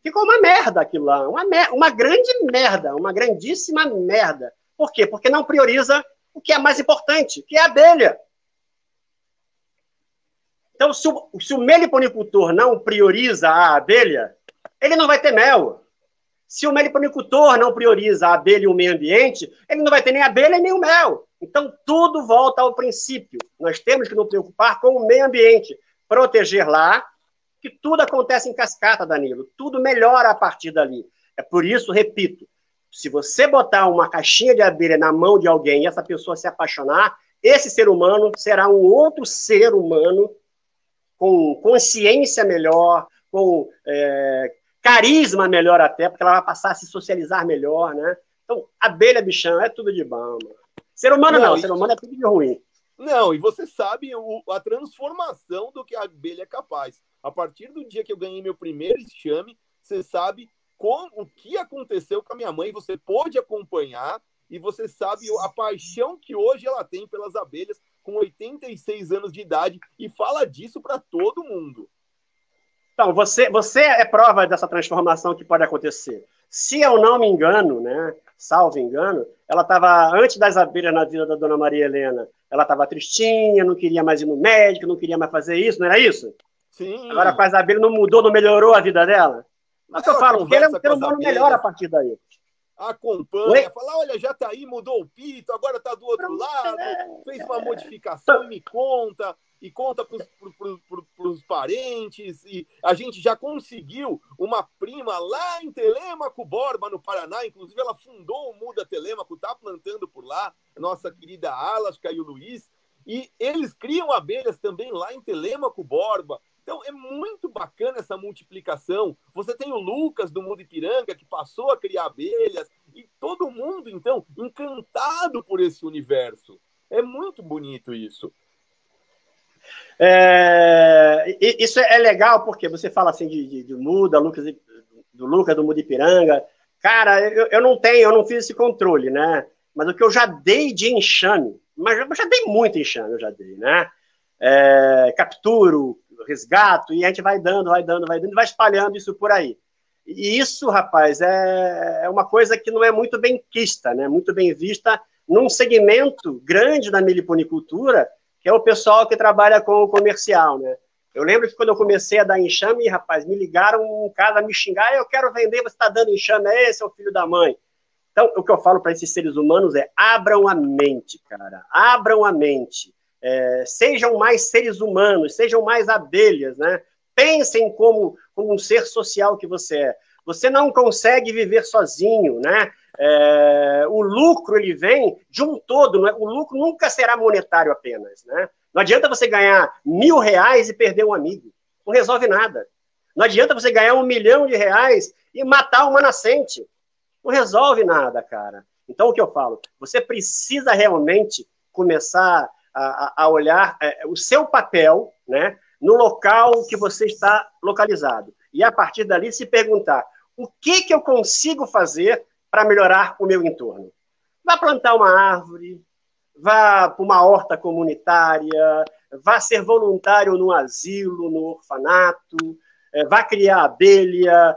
ficou uma merda aquilo lá. Uma grande merda, uma grandíssima merda. Por quê? Porque não prioriza o que é mais importante, que é a abelha. Então, se o meliponicultor não prioriza a abelha, ele não vai ter mel. Se o meliponicultor não prioriza a abelha e o meio ambiente, ele não vai ter nem a abelha nem o mel. Então, tudo volta ao princípio. Nós temos que nos preocupar com o meio ambiente. Proteger lá, que tudo acontece em cascata, Danilo. Tudo melhora a partir dali. É por isso, repito, se você botar uma caixinha de abelha na mão de alguém e essa pessoa se apaixonar, esse ser humano será um outro ser humano com consciência melhor, com carisma melhor até, porque ela vai passar a se socializar melhor, né? Então, abelha, bichão, é tudo de bom, mano. Ser humano não, ser humano é tudo de ruim. Não, e você sabe a transformação do que a abelha é capaz. A partir do dia que eu ganhei meu primeiro enxame, você sabe o que aconteceu com a minha mãe, você pôde acompanhar e você sabe a paixão que hoje ela tem pelas abelhas com 86 anos de idade e fala disso para todo mundo. Então, você é prova dessa transformação que pode acontecer. Se eu não me engano, né, salvo engano, ela estava, antes das abelhas na vida da dona Maria Helena, ela estava tristinha, não queria mais ir no médico, não queria mais fazer isso, não era isso? Sim. Agora com as abelhas não mudou, não melhorou a vida dela? Mas eu falo, porque ele é um ser humano melhor a partir daí. Acompanha, fala, olha, já tá aí, mudou o pito, agora tá do outro lado, fez uma modificação e me conta, e conta pros parentes, e a gente já conseguiu uma prima lá em Telêmaco Borba, no Paraná, inclusive ela fundou o Muda Telêmaco, tá plantando por lá, nossa querida Alaska e o Luiz, e eles criam abelhas também lá em Telêmaco Borba. Então, é muito bacana essa multiplicação. Você tem o Lucas, do Mundo Ipiranga, que passou a criar abelhas, e todo mundo, então, encantado por esse universo. É muito bonito isso. Isso é legal, porque você fala assim de Muda, do Lucas, do Mundo Ipiranga. Cara, eu não fiz esse controle, né? Mas o que eu já dei de enxame, mas eu já dei muito enxame, eu já dei, né? Capturo, resgato, e a gente vai dando, e vai espalhando isso por aí. E isso, rapaz, é uma coisa que não é muito bem quista, né? Muito bem vista num segmento grande da meliponicultura, que é o pessoal que trabalha com o comercial, né? Eu lembro que quando eu comecei a dar enxame, rapaz, me ligaram em casa a me xingar, eu quero vender, você está dando enxame, esse é o filho da mãe. Então, o que eu falo para esses seres humanos é, abram a mente, cara, abram a mente. Sejam mais seres humanos, sejam mais abelhas, né? Pensem como um ser social que você é. Você não consegue viver sozinho, né? O lucro, ele vem de um todo, não é? O lucro nunca será monetário apenas, né? Não adianta você ganhar R$1.000 e perder um amigo. Não resolve nada. Não adianta você ganhar R$1.000.000 e matar uma nascente. Não resolve nada, cara. Então, o que eu falo? Você precisa realmente começar a olhar o seu papel, né, no local que você está localizado. E, a partir dali, se perguntar o que eu consigo fazer para melhorar o meu entorno. Vá plantar uma árvore, vá para uma horta comunitária, vá ser voluntário no asilo, no orfanato, vá criar abelha,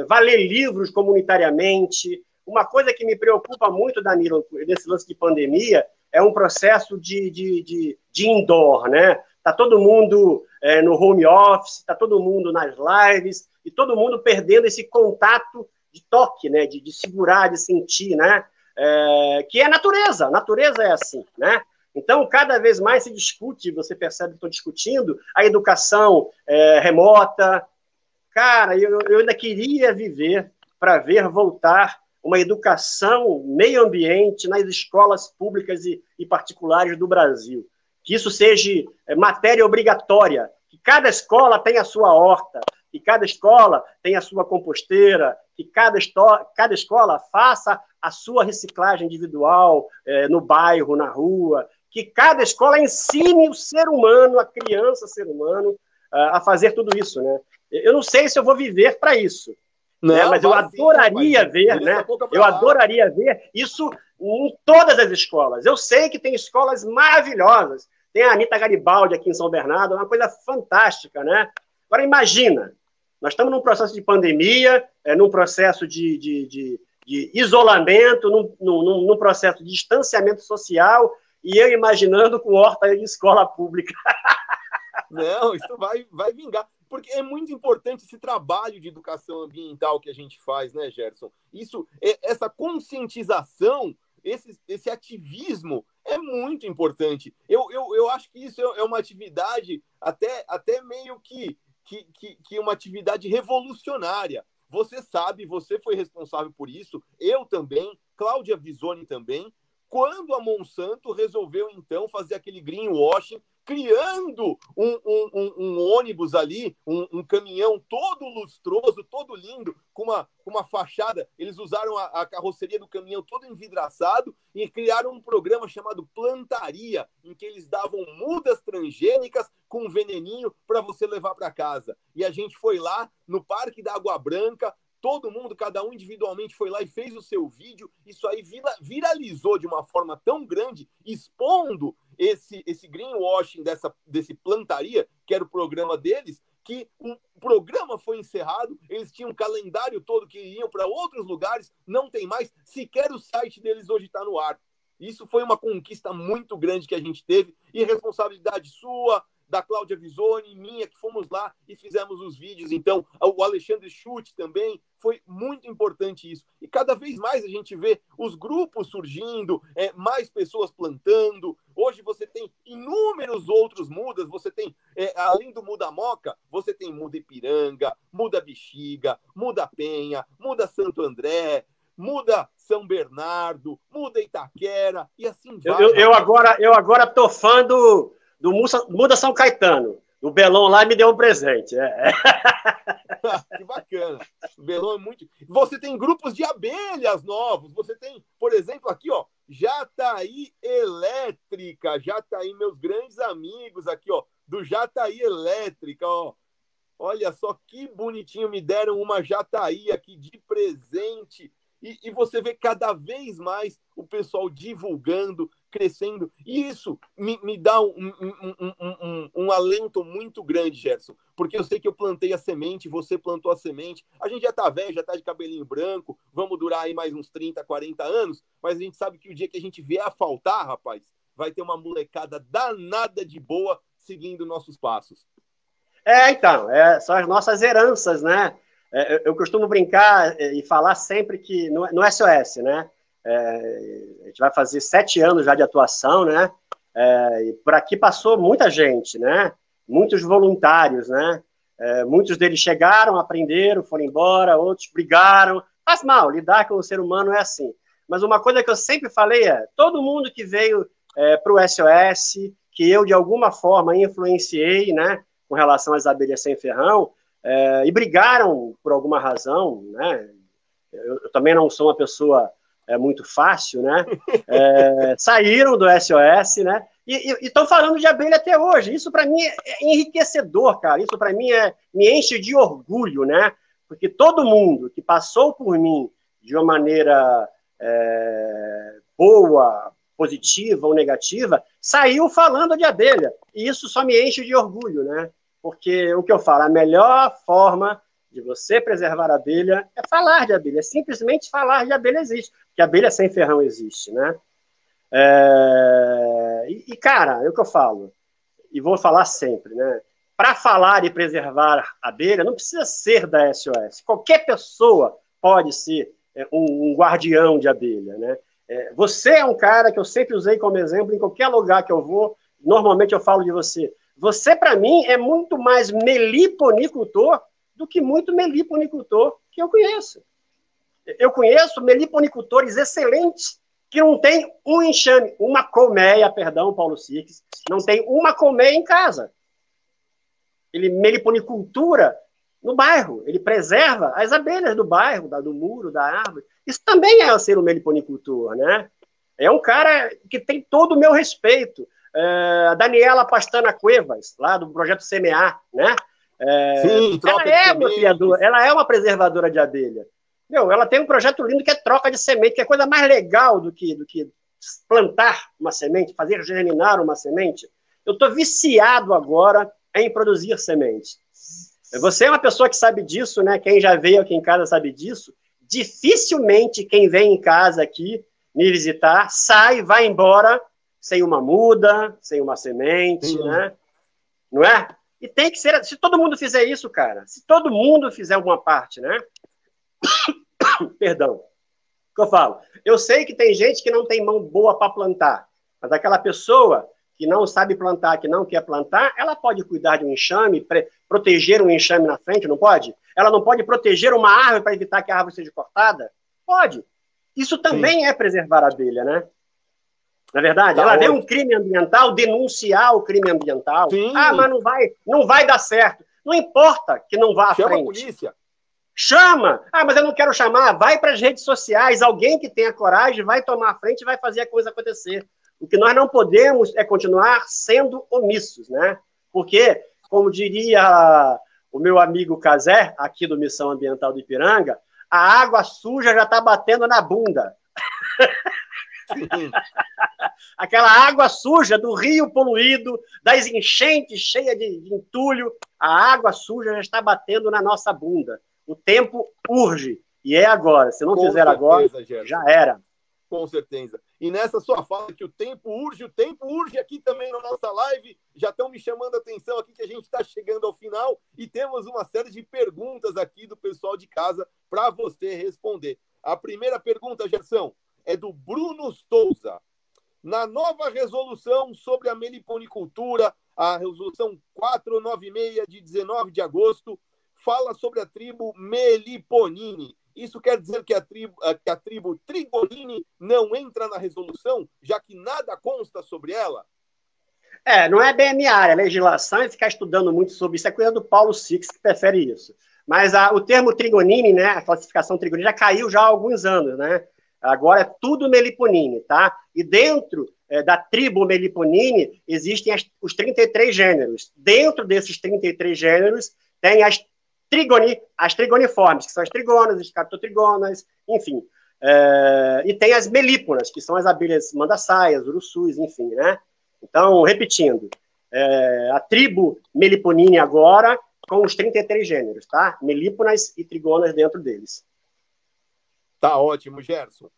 vá ler livros comunitariamente. Uma coisa que me preocupa muito, Danilo, nesse lance de pandemia, é um processo de indoor, né? Está todo mundo no home office, está todo mundo nas lives, e todo mundo perdendo esse contato de toque, né? De segurar, de sentir, né? Que é a natureza. A natureza é assim, né? Então, cada vez mais se discute, você percebe que estou discutindo, a educação remota. Cara, eu ainda queria viver para ver voltar uma educação meio ambiente nas escolas públicas e particulares do Brasil. Que isso seja matéria obrigatória, que cada escola tenha a sua horta, que cada escola tenha a sua composteira, que cada escola faça a sua reciclagem individual no bairro, na rua, que cada escola ensine o ser humano, a criança ser humano, a fazer tudo isso, né? Eu não sei se eu vou viver para isso, não, né? Mas eu adoraria ver, né? Eu adoraria ver isso em todas as escolas. Eu sei que tem escolas maravilhosas. Tem a Anitta Garibaldi aqui em São Bernardo, é uma coisa fantástica, né? Agora, imagina, nós estamos num processo de pandemia, num processo de isolamento, num processo de distanciamento social, e eu imaginando com horta de escola pública. Não, isso vai vingar. Porque é muito importante esse trabalho de educação ambiental que a gente faz, né, Gerson? Essa conscientização, esse ativismo é muito importante. Eu acho que isso é uma atividade até meio que uma atividade revolucionária. Você sabe, você foi responsável por isso, eu também, Cláudia Visoni também, quando a Monsanto resolveu, então, fazer aquele greenwashing criando um ônibus ali, um caminhão todo lustroso, todo lindo, com uma fachada. Eles usaram a carroceria do caminhão todo envidraçado e criaram um programa chamado Plantaria, em que eles davam mudas transgênicas com um veneninho para você levar para casa. E a gente foi lá no Parque da Água Branca, todo mundo, cada um individualmente foi lá e fez o seu vídeo. Isso aí viralizou de uma forma tão grande, expondo esse greenwashing desse Plantaria, que era o programa deles, que o programa foi encerrado, eles tinham um calendário todo que iam para outros lugares, não tem mais, sequer o site deles hoje está no ar. Isso foi uma conquista muito grande que a gente teve, e responsabilidade sua, da Cláudia Visoni, minha, que fomos lá e fizemos os vídeos. Então, o Alexandre Schutt também, foi muito importante isso. E cada vez mais a gente vê os grupos surgindo, mais pessoas plantando. Hoje você tem inúmeros outros mudas, você tem, além do Muda Moca, você tem Muda Ipiranga, Muda Bexiga, Muda Penha, Muda Santo André, Muda São Bernardo, Muda Itaquera, e assim vai. Eu agora tô fã do Muda São Caetano. O Belon lá me deu um presente. Que bacana. O Belon é muito... Você tem grupos de abelhas novos. Você tem, por exemplo, aqui, ó, Jataí Elétrica. Jataí, meus grandes amigos aqui, ó, do Jataí Elétrica, ó. Olha só que bonitinho, me deram uma Jataí aqui de presente. E você vê cada vez mais o pessoal divulgando, crescendo. E isso me dá um alento muito grande, Gerson. Porque eu sei que eu plantei a semente, você plantou a semente. A gente já está velho, já está de cabelinho branco. Vamos durar aí mais uns 30, 40 anos. Mas a gente sabe que o dia que a gente vier a faltar, rapaz, vai ter uma molecada danada de boa seguindo nossos passos. Então, são as nossas heranças, né? Eu costumo brincar e falar sempre que no SOS, né? A gente vai fazer 7 anos já de atuação, né? E por aqui passou muita gente, né? Muitos voluntários, né? Muitos deles chegaram, aprenderam, foram embora, outros brigaram. Faz mal, lidar com o ser humano é assim. Mas uma coisa que eu sempre falei todo mundo que veio para o SOS, que eu de alguma forma influenciei, né? Com relação às abelhas sem ferrão, e brigaram por alguma razão, né? Eu também não sou uma pessoa muito fácil, né? Saíram do SOS, né? E estão falando de abelha até hoje. Isso para mim é enriquecedor, cara. Isso para mim me enche de orgulho, né? Porque todo mundo que passou por mim de uma maneira boa, positiva ou negativa, saiu falando de abelha. E isso só me enche de orgulho, né? Porque o que eu falo, a melhor forma de você preservar a abelha é falar de abelha, é simplesmente falar de abelha existe, porque a abelha sem ferrão existe, né? Cara, é o que eu falo, e vou falar sempre, né? Para falar e preservar a abelha, não precisa ser da SOS, qualquer pessoa pode ser um guardião de abelha, né? Você é um cara que eu sempre usei como exemplo, em qualquer lugar que eu vou, normalmente eu falo de você. Você, para mim, é muito mais meliponicultor do que muito meliponicultor que eu conheço. Eu conheço meliponicultores excelentes que não tem um enxame, uma colmeia, perdão, Paulo Sirques, não tem uma colmeia em casa. Ele meliponicultura no bairro, ele preserva as abelhas do bairro, do muro, da árvore. Isso também é ser um meliponicultor, né? É um cara que tem todo o meu respeito. A Daniela Pastana Cuevas, lá do Projeto Semear, né? Sim, ela é uma preservadora de abelha. Ela tem um projeto lindo que é troca de semente, que é coisa mais legal do que plantar uma semente, fazer germinar uma semente. Eu estou viciado agora em produzir sementes. Você é uma pessoa que sabe disso, né? Quem já veio aqui em casa sabe disso. Dificilmente quem vem em casa aqui me visitar vai embora sem uma muda, sem uma semente, né? Não é? E tem que ser... Se todo mundo fizer isso, cara, se todo mundo fizer alguma parte, né? Perdão. O que eu falo? Eu sei que tem gente que não tem mão boa para plantar, mas aquela pessoa que não sabe plantar, que não quer plantar, ela pode cuidar de um enxame, proteger um enxame na frente, não pode? Ela não pode proteger uma árvore para evitar que a árvore seja cortada? Pode. Isso também é preservar a abelha, né? Na verdade, ela vê um crime ambiental, denunciar o crime ambiental. Sim. Mas não vai dar certo. Não importa que não vá à frente. Chama a polícia. Chama! Mas eu não quero chamar. Vai para as redes sociais. Alguém que tenha coragem vai tomar a frente e vai fazer a coisa acontecer. O que nós não podemos é continuar sendo omissos, né? Porque, como diria o meu amigo Cazé, aqui do Missão Ambiental do Ipiranga, a água suja já está batendo na bunda. Aquela água suja do rio poluído, das enchentes cheias de entulho, a água suja já está batendo na nossa bunda. O tempo urge, e é agora. Se não fizer agora, já era. Com certeza. E nessa sua fala que o tempo urge aqui também na nossa live, já estão me chamando a atenção aqui que a gente está chegando ao final e temos uma série de perguntas aqui do pessoal de casa para você responder. A primeira pergunta, Gerson, é do Bruno Souza. Na nova resolução sobre a meliponicultura, a resolução 496 de 19 de agosto, fala sobre a tribo Meliponini. Isso quer dizer que a tribo Trigonini não entra na resolução, já que nada consta sobre ela? Não é bem a minha área, a legislação, e ficar estudando muito sobre isso é coisa do Paulo Six, que prefere isso. Mas o termo Trigonini, né, a classificação Trigonini, já caiu já há alguns anos, né? Agora é tudo Meliponini, tá? E dentro da tribo Meliponini existem os 33 gêneros. Dentro desses 33 gêneros tem as trigoniformes, que são as trigonas, as captotrigonas, enfim. E tem as melíponas, que são as abelhas mandaçaias, urussus, enfim, né? Então, repetindo, a tribo Meliponini agora com os 33 gêneros, tá? Melíponas e trigonas dentro deles. Tá ótimo, Gerson.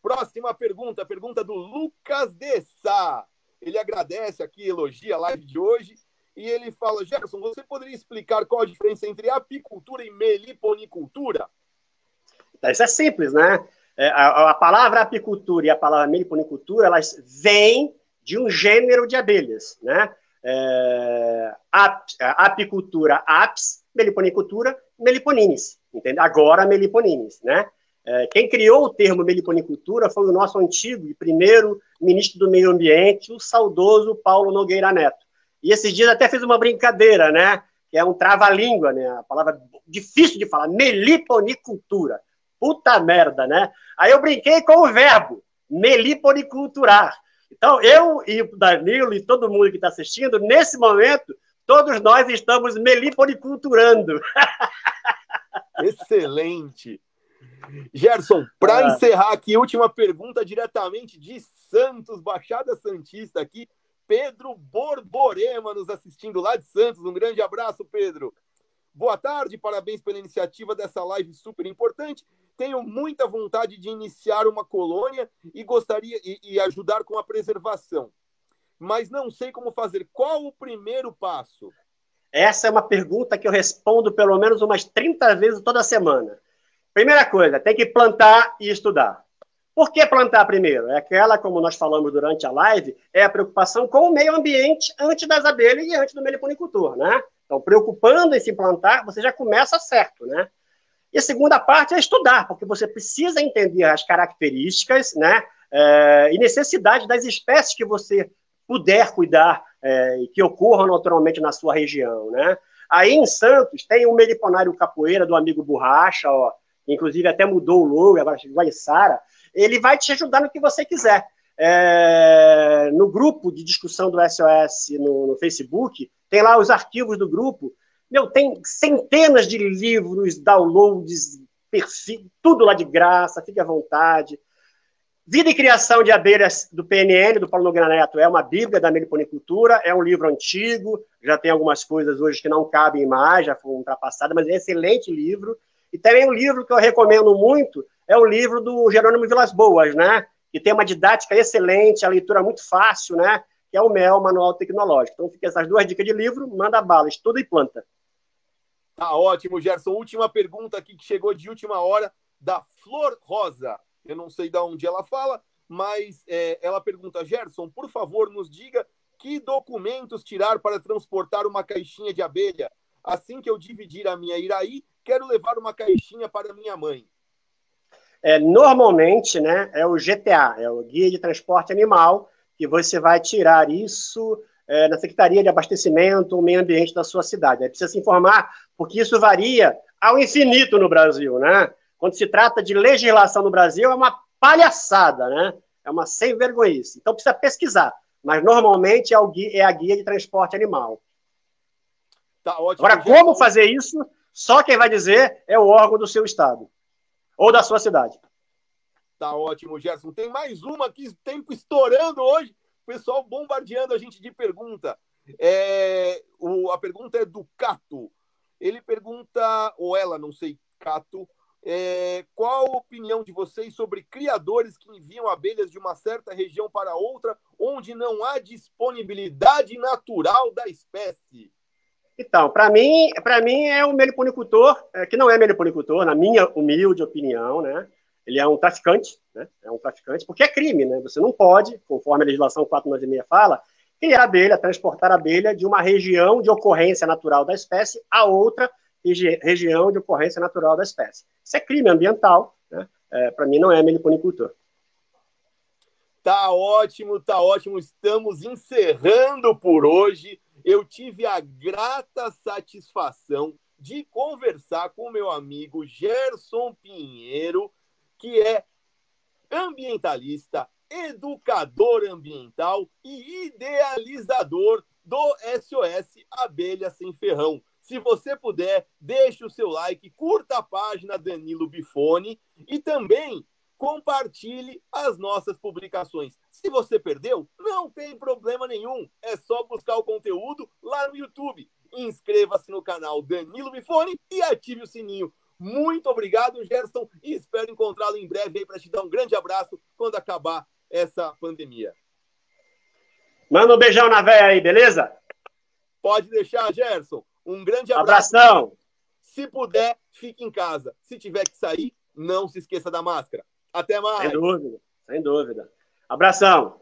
Próxima pergunta, pergunta do Lucas de Sá. Ele agradece aqui, elogia a live de hoje, e ele fala, Gerson, você poderia explicar qual a diferença entre apicultura e meliponicultura? Isso é simples, né? A palavra apicultura e a palavra meliponicultura, elas vêm de um gênero de abelhas, né? Apicultura, apis, meliponicultura, meliponinis, entende? Agora meliponinis, né? Quem criou o termo meliponicultura foi o nosso antigo e primeiro ministro do Meio Ambiente, o saudoso Paulo Nogueira Neto. E esses dias até fez uma brincadeira, né? Que é um trava-língua, né? A palavra difícil de falar, meliponicultura. Puta merda, né? Aí eu brinquei com o verbo, meliponiculturar. Então, eu e o Danilo e todo mundo que está assistindo, nesse momento, todos nós estamos meliponiculturando. Excelente! Gerson, para encerrar aqui, última pergunta diretamente de Santos, Baixada Santista aqui, Pedro Borborema nos assistindo lá de Santos. Um grande abraço, Pedro. Boa tarde, parabéns pela iniciativa dessa live super importante. Tenho muita vontade de iniciar uma colônia e gostaria e ajudar com a preservação, mas não sei como fazer. Qual o primeiro passo? Essa é uma pergunta que eu respondo pelo menos umas 30 vezes toda semana. Primeira coisa, tem que plantar e estudar. Por que plantar primeiro? É aquela, como nós falamos durante a live, é a preocupação com o meio ambiente antes das abelhas e antes do meliponicultor, né? Então, preocupando em se plantar, você já começa certo, né? E a segunda parte é estudar, porque você precisa entender as características, né, e necessidades das espécies que você puder cuidar e que ocorram naturalmente na sua região, né? Aí em Santos tem o meliponário capoeira do amigo Borracha, ó, inclusive até mudou o logo, agora chegou a Isara. Ele vai te ajudar no que você quiser. No grupo de discussão do SOS no Facebook, tem lá os arquivos do grupo. Tem centenas de livros, downloads, perfil, tudo lá de graça, fique à vontade. Vida e Criação de Abelhas, do PNN, do Paulo Nogueira Neto, é uma bíblia da meliponicultura, é um livro antigo, já tem algumas coisas hoje que não cabem mais, já foram ultrapassadas, mas é um excelente livro. E também um livro que eu recomendo muito, é o livro do Jerônimo Vilas Boas, né? Que tem uma didática excelente, a leitura muito fácil, né? Que é o MEL, Manual Tecnológico. Então, fica essas duas dicas de livro, manda bala, estuda e planta. Tá ótimo, Gerson. Última pergunta aqui que chegou de última hora, da Flor Rosa. Eu não sei de onde ela fala, mas ela pergunta, Gerson, por favor, nos diga que documentos tirar para transportar uma caixinha de abelha. Assim que eu dividir a minha Iraí, quero levar uma caixinha para minha mãe. normalmente, né, é o GTA, é o Guia de Transporte Animal, que você vai tirar isso na Secretaria de Abastecimento ou Meio Ambiente da sua cidade. Aí precisa se informar, porque isso varia ao infinito no Brasil, né? Quando se trata de legislação no Brasil, é uma palhaçada, né? É uma sem-vergonhice. Então precisa pesquisar, mas normalmente é a Guia de Transporte Animal. Tá ótimo. Agora, como fazer isso, só quem vai dizer é o órgão do seu estado ou da sua cidade. Tá ótimo, Gerson. Tem mais uma aqui, tempo estourando hoje. O pessoal bombardeando a gente de pergunta. A pergunta é do Cato. Ele pergunta, ou ela, não sei, Cato, qual a opinião de vocês sobre criadores que enviam abelhas de uma certa região para outra, onde não há disponibilidade natural da espécie? Então, para mim é um meliponicultor, que não é meliponicultor, na minha humilde opinião, né? Ele é um traficante, né? É um traficante, porque é crime, né? Você não pode, conforme a legislação 496 fala, criar abelha, transportar abelha de uma região de ocorrência natural da espécie a outra região de ocorrência natural da espécie. Isso é crime ambiental, né? Para mim não é meliponicultor. Tá ótimo, tá ótimo. Estamos encerrando por hoje. Eu tive a grata satisfação de conversar com o meu amigo Gerson Pinheiro, que é ambientalista, educador ambiental e idealizador do SOS Abelha Sem Ferrão. Se você puder, deixe o seu like, curta a página Danilo Bifone e também compartilhe as nossas publicações. Se você perdeu, não tem problema nenhum. É só buscar o conteúdo lá no YouTube. Inscreva-se no canal Danilo Bifone e ative o sininho. Muito obrigado, Gerson, e espero encontrá-lo em breve aí para te dar um grande abraço quando acabar essa pandemia. Manda um beijão na véia aí, beleza? Pode deixar, Gerson. Um grande abraço. Abração. Se puder, fique em casa. Se tiver que sair, não se esqueça da máscara. Até mais. Sem dúvida, sem dúvida. Abração.